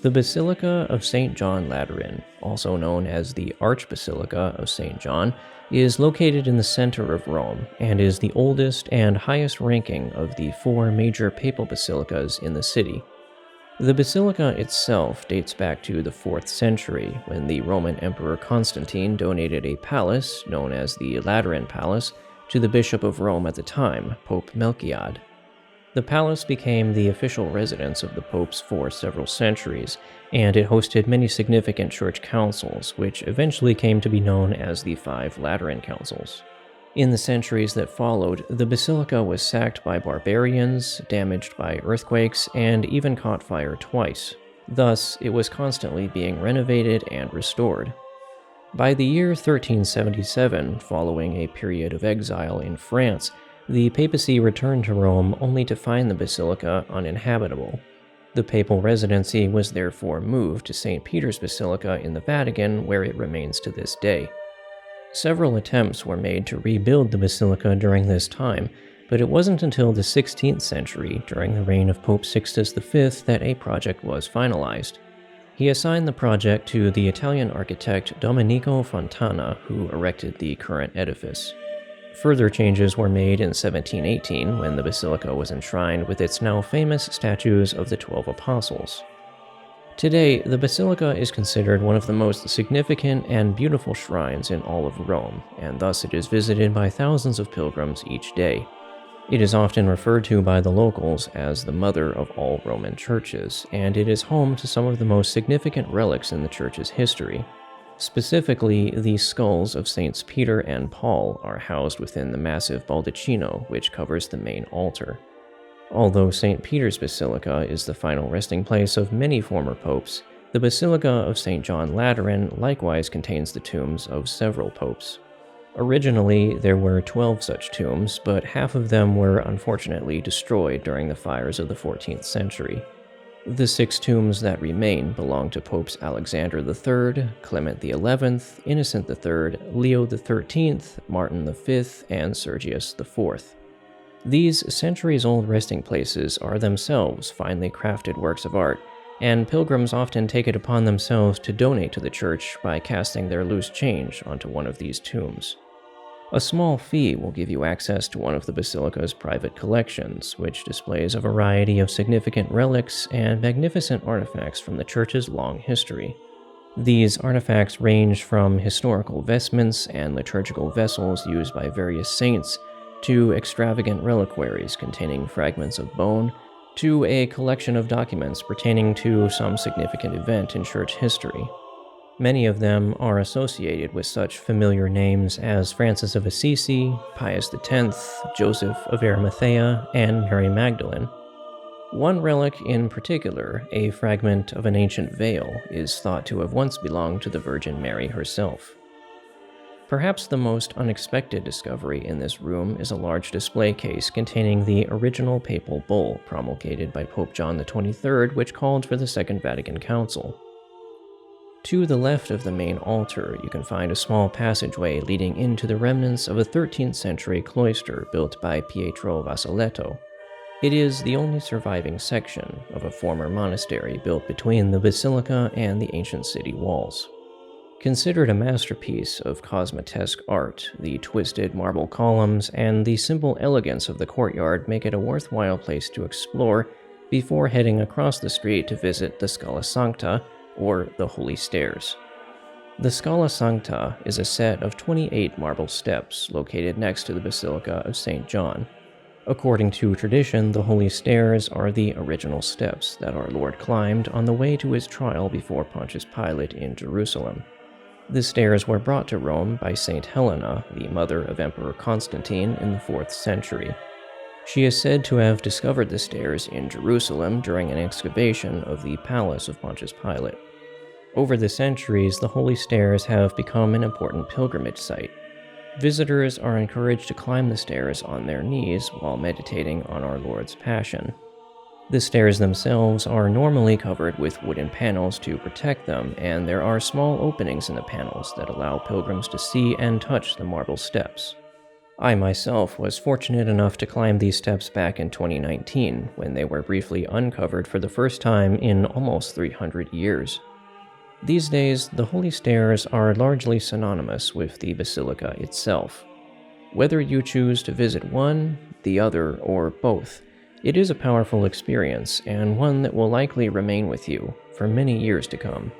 The Basilica of St. John Lateran, also known as the Archbasilica of St. John, is located in the center of Rome and is the oldest and highest ranking of the four major papal basilicas in the city. The basilica itself dates back to the 4th century when the Roman Emperor Constantine donated a palace, known as the Lateran Palace, to the Bishop of Rome at the time, Pope Melchiad. The palace became the official residence of the popes for several centuries, and it hosted many significant church councils, which eventually came to be known as the 5 Lateran Councils. In the centuries that followed, the basilica was sacked by barbarians, damaged by earthquakes, and even caught fire twice. Thus, it was constantly being renovated and restored. By the year 1377, following a period of exile in France, the papacy returned to Rome only to find the basilica uninhabitable. The papal residency was therefore moved to St. Peter's Basilica in the Vatican, where it remains to this day. Several attempts were made to rebuild the basilica during this time, but it wasn't until the 16th century, during the reign of Pope Sixtus V, that a project was finalized. He assigned the project to the Italian architect Domenico Fontana, who erected the current edifice. Further changes were made in 1718 when the basilica was enshrined with its now famous statues of the 12 apostles. Today, the basilica is considered one of the most significant and beautiful shrines in all of Rome, and thus it is visited by thousands of pilgrims each day. It is often referred to by the locals as the mother of all Roman churches, and it is home to some of the most significant relics in the church's history. Specifically, the skulls of Saints Peter and Paul are housed within the massive baldacchino, which covers the main altar. Although St. Peter's Basilica is the final resting place of many former popes, the Basilica of St. John Lateran likewise contains the tombs of several popes. Originally, there were 12 such tombs, but half of them were unfortunately destroyed during the fires of the 14th century. The 6 tombs that remain belong to Popes Alexander III, Clement XI, Innocent III, Leo XIII, Martin V, and Sergius IV. These centuries-old resting places are themselves finely crafted works of art, and pilgrims often take it upon themselves to donate to the church by casting their loose change onto one of these tombs. A small fee will give you access to one of the basilica's private collections, which displays a variety of significant relics and magnificent artifacts from the church's long history. These artifacts range from historical vestments and liturgical vessels used by various saints, to extravagant reliquaries containing fragments of bone, to a collection of documents pertaining to some significant event in church history. Many of them are associated with such familiar names as Francis of Assisi, Pius X, Joseph of Arimathea, and Mary Magdalene. One relic in particular, a fragment of an ancient veil, is thought to have once belonged to the Virgin Mary herself. Perhaps the most unexpected discovery in this room is a large display case containing the original papal bull promulgated by Pope John XXIII, which called for the Second Vatican Council. To the left of the main altar, you can find a small passageway leading into the remnants of a 13th century cloister built by Pietro Vasaletto. It is the only surviving section of a former monastery built between the basilica and the ancient city walls. Considered a masterpiece of cosmatesque art, the twisted marble columns and the simple elegance of the courtyard make it a worthwhile place to explore before heading across the street to visit the Scala Sancta, or the Holy Stairs. The Scala Sancta is a set of 28 marble steps located next to the Basilica of St. John. According to tradition, the Holy Stairs are the original steps that our Lord climbed on the way to his trial before Pontius Pilate in Jerusalem. The stairs were brought to Rome by Saint Helena, the mother of Emperor Constantine, in the 4th century. She is said to have discovered the stairs in Jerusalem during an excavation of the palace of Pontius Pilate. Over the centuries, the Holy Stairs have become an important pilgrimage site. Visitors are encouraged to climb the stairs on their knees while meditating on our Lord's Passion. The stairs themselves are normally covered with wooden panels to protect them, and there are small openings in the panels that allow pilgrims to see and touch the marble steps. I myself was fortunate enough to climb these steps back in 2019 when they were briefly uncovered for the first time in almost 300 years. These days, the holy stairs are largely synonymous with the basilica itself. Whether you choose to visit one, the other, or both, it is a powerful experience and one that will likely remain with you for many years to come.